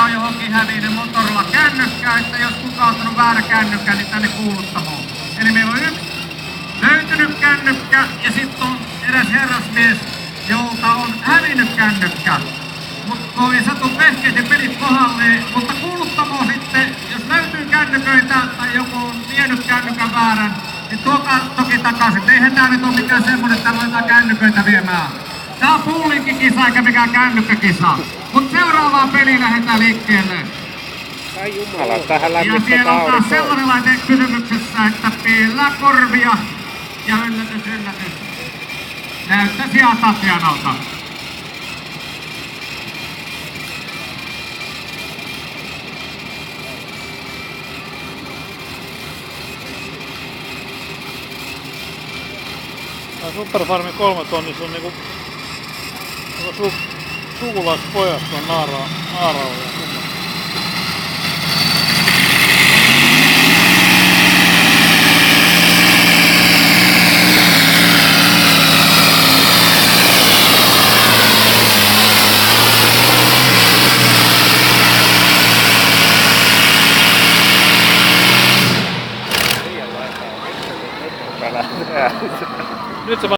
on johonkin hävinnyt Motorilla kännykkä, että jos kukaan on ottanut väärä kännykkä, niin tänne kuuluttamoon. Eli meillä on yksi löytynyt kännykkä ja sitten on eräs herrasmies, jolta on hävinnyt kännykkä. Mutta ei satu vehkeiden pelit kohdalleen, mutta kuuluttamoon sitten, jos löytyy kännyköitä tai joku on vienyt kännykän väärän, niin tuokaa toki takaisin. Eihän tää nyt ole mikään semmonen, että aletaan kännyköitä viemään. Tää on pullinkikisa eikä mikään kännykkäkisa. Mut seuraavaan peliin lähdetään liikkeelle. Ai jumala, tähän Ja lämmittää siellä on taas aurinko. sellainen laite kysymyksessä, että pillää korvia ja yllätys, yllätys. Näyttäisi ihan Tatjanalta. Tää Superfarmi 3 tonnissa on niinku sukulaispojat on naaralla. Nyt se